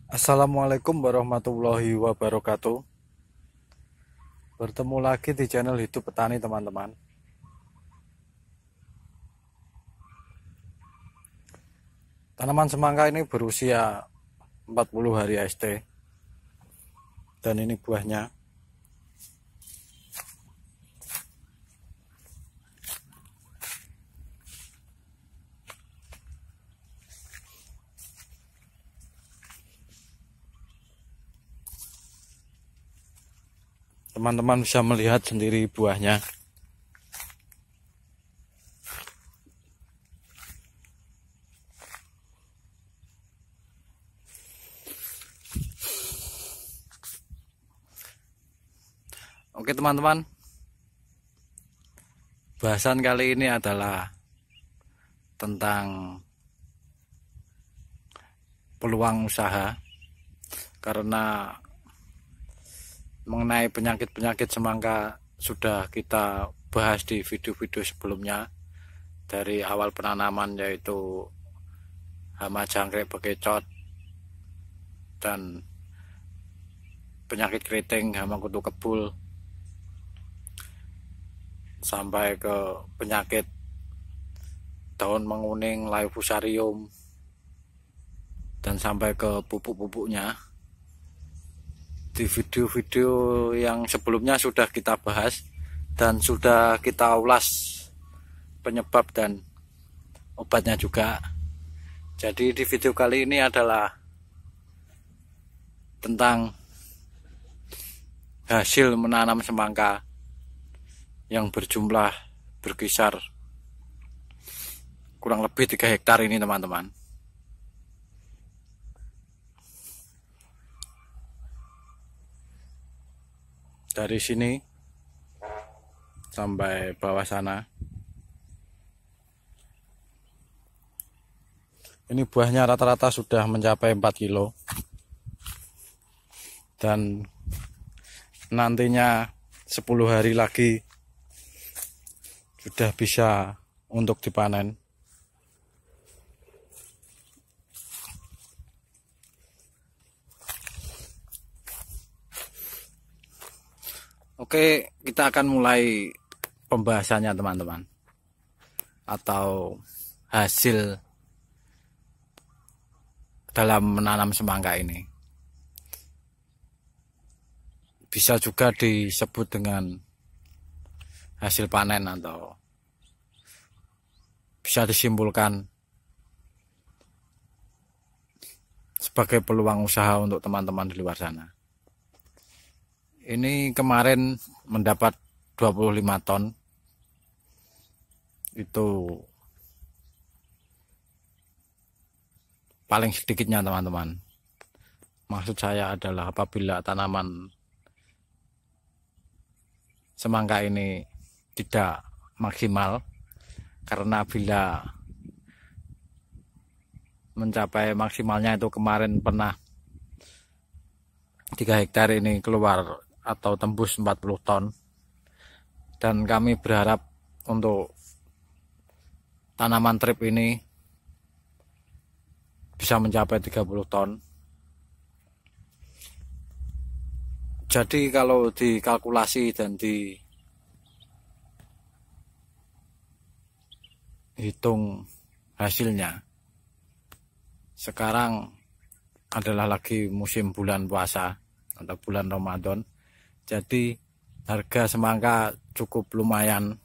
Assalamualaikum warahmatullahi wabarakatuh. Bertemu lagi di channel Hidup Petani, teman-teman. Tanaman semangka ini berusia 40 hari ST. Dan ini buahnya. Teman-teman bisa melihat sendiri buahnya. Oke teman-teman, bahasan kali ini adalah tentang peluang usaha, karena mengenai penyakit-penyakit semangka sudah kita bahas di video-video sebelumnya, dari awal penanaman yaitu hama jangkrik bekecot dan penyakit keriting hama kutu kebul, sampai ke penyakit daun menguning layu fusarium, dan sampai ke pupuk-pupuknya. Di video-video yang sebelumnya sudah kita bahas dan sudah kita ulas penyebab dan obatnya juga. Jadi di video kali ini adalah tentang hasil menanam semangka yang berjumlah berkisar kurang lebih 3 hektar ini, teman-teman. Dari sini sampai bawah sana. Ini buahnya rata-rata sudah mencapai 4 kilo. Dan nantinya 10 hari lagi sudah bisa untuk dipanen. Oke, kita akan mulai pembahasannya, teman-teman, atau hasil dalam menanam semangka ini. Bisa juga disebut dengan hasil panen, atau bisa disimpulkan sebagai peluang usaha untuk teman-teman di luar sana. Ini kemarin mendapat 25 ton. Itu paling sedikitnya, teman-teman. Maksud saya adalah apabila tanaman semangka ini tidak maksimal, karena bila mencapai maksimalnya itu kemarin pernah 3 hektar ini keluar atau tembus 40 ton, dan kami berharap untuk tanaman trip ini bisa mencapai 30 ton. Jadi kalau dikalkulasi dan dihitung hasilnya, sekarang adalah lagi musim bulan puasa atau bulan Ramadan. Jadi harga semangka cukup lumayan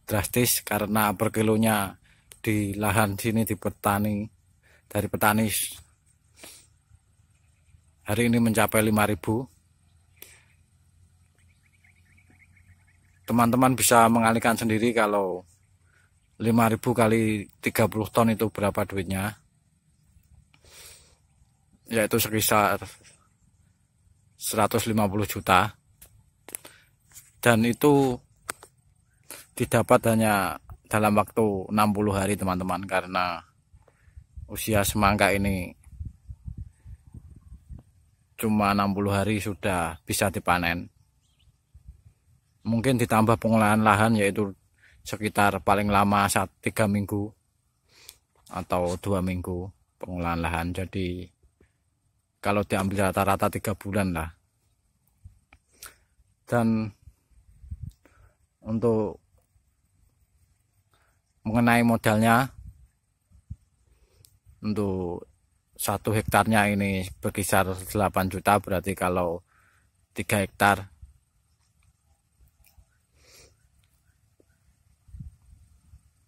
drastis, karena per kilonya di lahan sini dari petani hari ini mencapai 5.000. Teman-teman bisa mengalihkan sendiri kalau 5.000 kali 30 ton itu berapa duitnya, yaitu sekitar 150 juta. Dan itu didapat hanya dalam waktu 60 hari, teman-teman, karena usia semangka ini cuma 60 hari sudah bisa dipanen. Mungkin ditambah pengolahan lahan, yaitu sekitar paling lama 3 minggu atau 2 minggu. pengolahan lahan. Jadi kalau diambil rata-rata 3 bulan lah. Dan untuk mengenai modalnya, untuk 1 hektarnya ini berkisar 8 juta, berarti kalau 3 hektar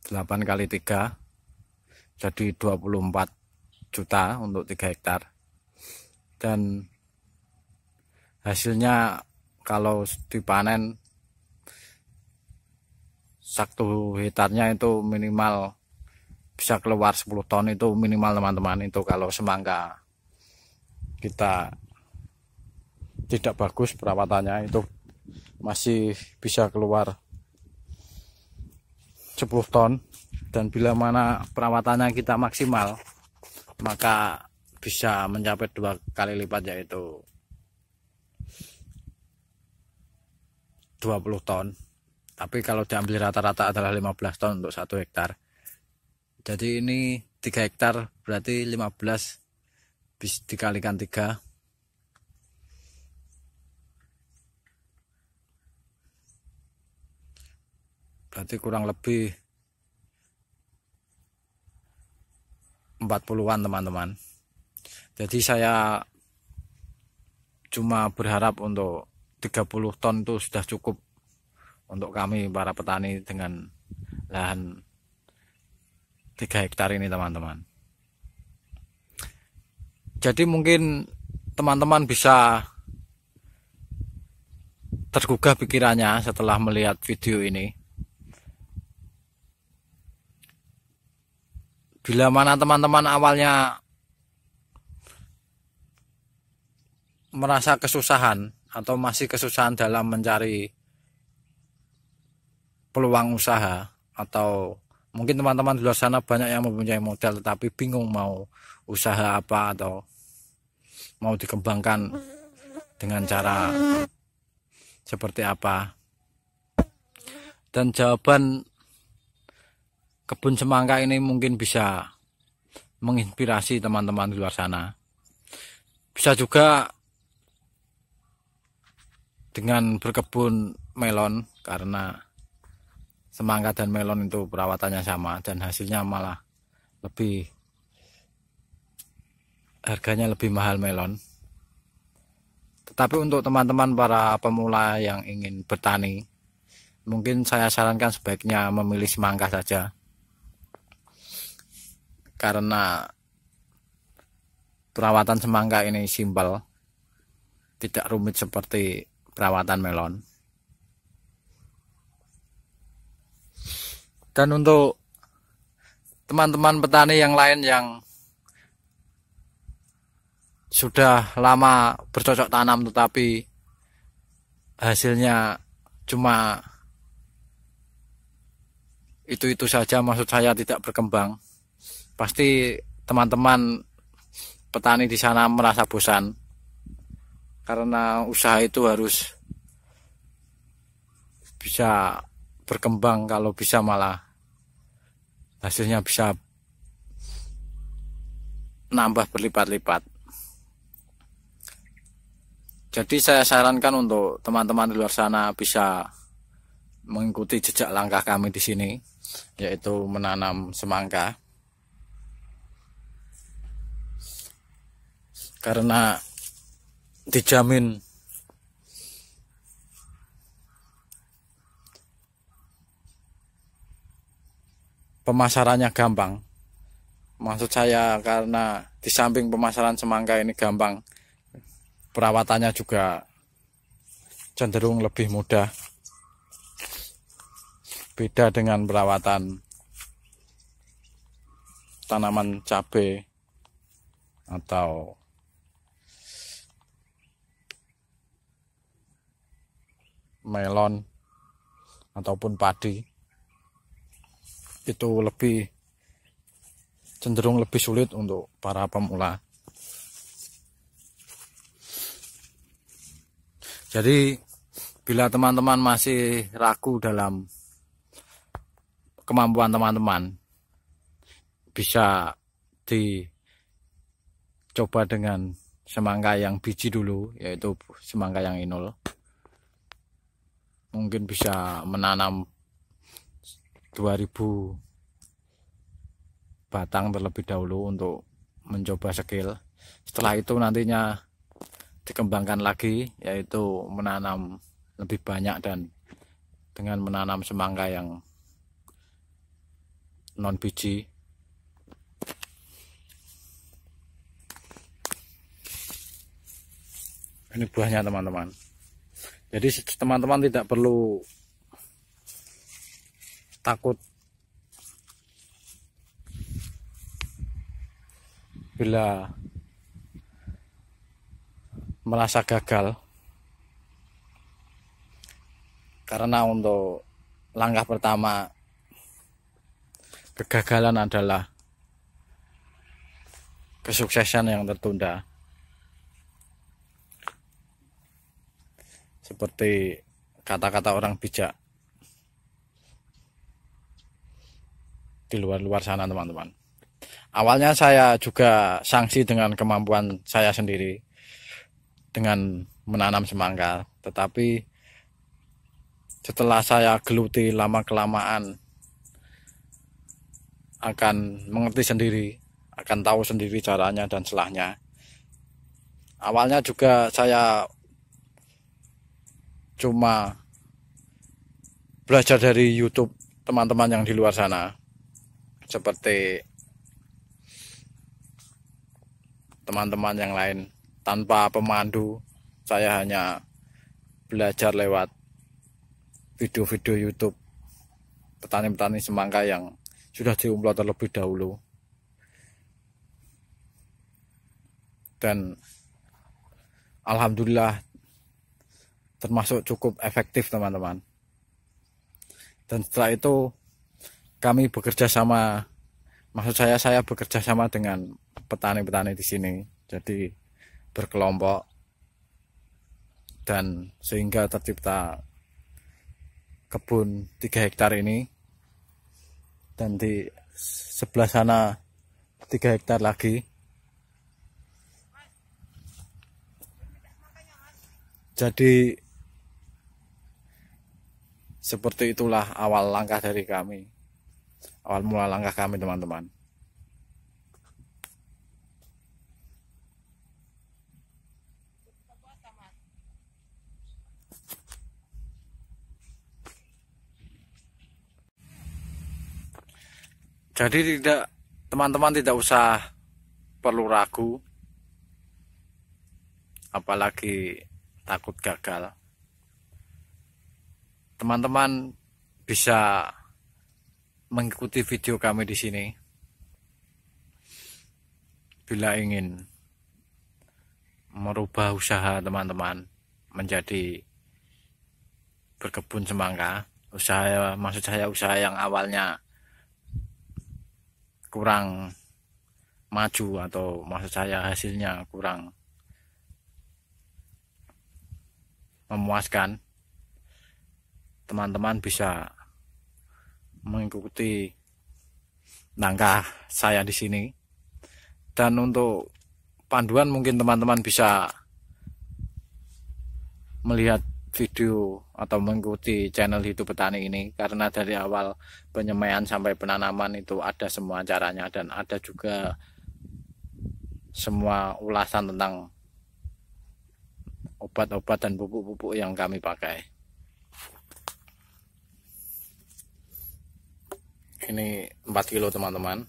delapan kali 3 jadi 24 juta untuk 3 hektar. Dan hasilnya kalau dipanen 1 hektarnya itu minimal bisa keluar 10 ton, itu minimal teman-teman. Itu kalau semangka kita tidak bagus perawatannya, itu masih bisa keluar 10 ton. Dan bila mana perawatannya kita maksimal, maka bisa mencapai 2 kali lipat, yaitu 20 ton. Tapi kalau diambil rata-rata adalah 15 ton untuk 1 hektar. Jadi ini 3 hektar berarti 15 bisa dikalikan 3. Berarti kurang lebih 40-an teman-teman. Jadi saya cuma berharap untuk 30 ton itu sudah cukup untuk kami para petani dengan lahan 3 hektar ini teman-teman. Jadi mungkin teman-teman bisa tergugah pikirannya setelah melihat video ini. Bila mana teman-teman awalnya merasa kesusahan atau masih kesusahan dalam mencari peluang usaha, atau mungkin teman-teman di luar sana banyak yang mempunyai modal tetapi bingung mau usaha apa atau mau dikembangkan dengan cara seperti apa. Dan jawaban kebun semangka ini mungkin bisa menginspirasi teman-teman di luar sana. Bisa juga dengan berkebun melon, karena semangka dan melon itu perawatannya sama dan hasilnya malah harganya lebih mahal melon. Tetapi untuk teman-teman para pemula yang ingin bertani, mungkin saya sarankan sebaiknya memilih semangka saja, karena perawatan semangka ini simpel, tidak rumit seperti perawatan melon. Dan untuk teman-teman petani yang lain yang sudah lama bercocok tanam tetapi hasilnya cuma itu-itu saja, maksud saya tidak berkembang, pasti teman-teman petani di sana merasa bosan, karena usaha itu harus bisa berkembang. Kalau bisa malah hasilnya bisa nambah berlipat-lipat. Jadi saya sarankan untuk teman-teman di luar sana bisa mengikuti jejak langkah kami di sini, yaitu menanam semangka. Karena dijamin pemasarannya gampang. Maksud saya karena di samping pemasaran semangka ini gampang, perawatannya juga cenderung lebih mudah. Beda dengan perawatan tanaman cabai atau melon ataupun padi, itu cenderung lebih sulit untuk para pemula. Jadi bila teman-teman masih ragu dalam kemampuan teman-teman, bisa coba dengan semangka yang biji dulu, yaitu semangka yang inul. Mungkin bisa menanam 2000 batang terlebih dahulu untuk mencoba skill. Setelah itu nantinya dikembangkan lagi, yaitu menanam lebih banyak dan dengan menanam semangka yang non biji. Ini buahnya teman-teman. Jadi teman-teman tidak perlu takut bila merasa gagal, karena untuk langkah pertama kegagalan adalah kesuksesan yang tertunda. Seperti kata-kata orang bijak di luar sana teman-teman. Awalnya saya juga sangsi dengan kemampuan saya sendiri dengan menanam semangka, tetapi setelah saya geluti lama-kelamaan akan mengerti sendiri, akan tahu sendiri caranya dan celahnya. Awalnya juga saya cuma belajar dari YouTube teman-teman yang di luar sana, seperti teman-teman yang lain, tanpa pemandu. Saya hanya belajar lewat video-video YouTube petani-petani semangka yang sudah diumplot terlebih dahulu, dan alhamdulillah termasuk cukup efektif teman-teman. Dan setelah itu kami bekerja sama, maksud saya bekerja sama dengan petani-petani di sini, jadi berkelompok, dan sehingga tercipta kebun 3 hektar ini, dan di sebelah sana 3 hektar lagi. Jadi seperti itulah awal langkah dari kami, awal mula langkah kami teman-teman. Jadi teman-teman tidak usah perlu ragu, apalagi takut gagal. Teman-teman bisa mengikuti video kami di sini bila ingin merubah usaha teman-teman menjadi berkebun semangka. Maksud saya usaha yang awalnya kurang maju, atau maksud saya hasilnya kurang memuaskan. Teman-teman bisa mengikuti langkah saya di sini, dan untuk panduan mungkin teman-teman bisa melihat video atau mengikuti channel Hidup Petani ini, karena dari awal penyemaian sampai penanaman itu ada semua caranya, dan ada juga semua ulasan tentang obat-obat dan pupuk-pupuk yang kami pakai. Ini 4 kilo teman-teman.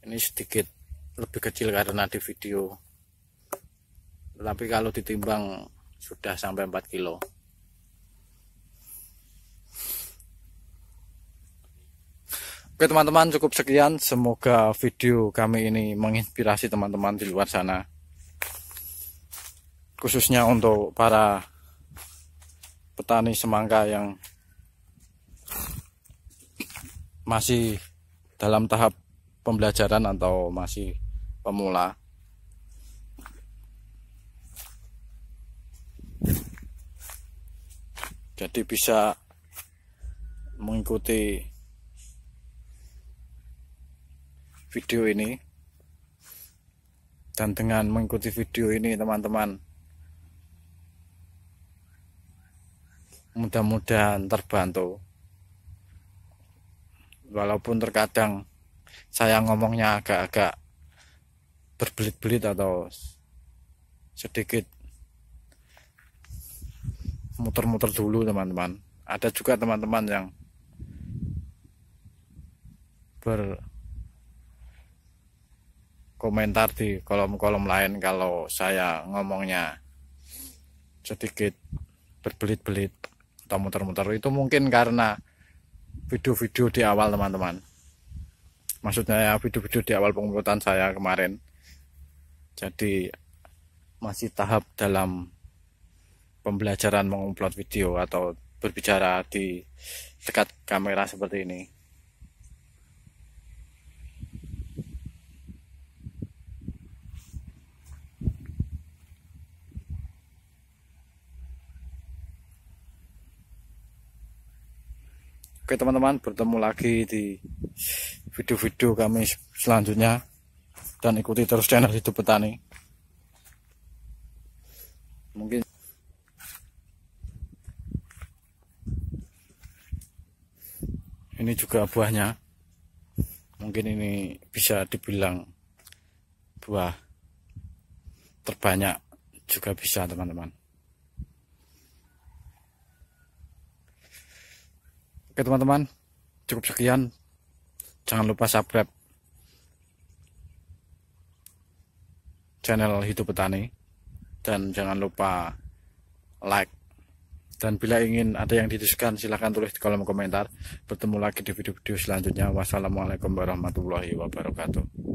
Ini sedikit lebih kecil karena di video, tetapi kalau ditimbang sudah sampai 4 kilo. Oke teman-teman, cukup sekian. Semoga video kami ini menginspirasi teman-teman di luar sana, khususnya untuk para petani semangka yang masih dalam tahap pembelajaran atau masih pemula. Jadi bisa mengikuti video ini Dan dengan mengikuti video ini teman-teman, mudah-mudahan terbantu. Walaupun terkadang saya ngomongnya agak-agak berbelit-belit atau sedikit muter-muter dulu teman-teman. Ada juga teman-teman yang berkomentar di kolom-kolom lain kalau saya ngomongnya sedikit berbelit-belit atau muter-muter. Itu mungkin karena video-video di awal teman-teman. Maksudnya ya video-video di awal penguploadan saya kemarin. Jadi masih tahap dalam pembelajaran mengupload video atau berbicara di dekat kamera seperti ini. Oke teman-teman, bertemu lagi di video-video kami selanjutnya, dan ikuti terus channel Hidup Petani. Mungkin ini juga buahnya, mungkin ini bisa dibilang buah terbanyak juga bisa teman-teman. Oke teman-teman, cukup sekian. Jangan lupa subscribe channel Hidup Petani, dan jangan lupa like. Dan bila ingin ada yang didiskusikan, silahkan tulis di kolom komentar. Bertemu lagi di video-video selanjutnya. Wassalamualaikum warahmatullahi wabarakatuh.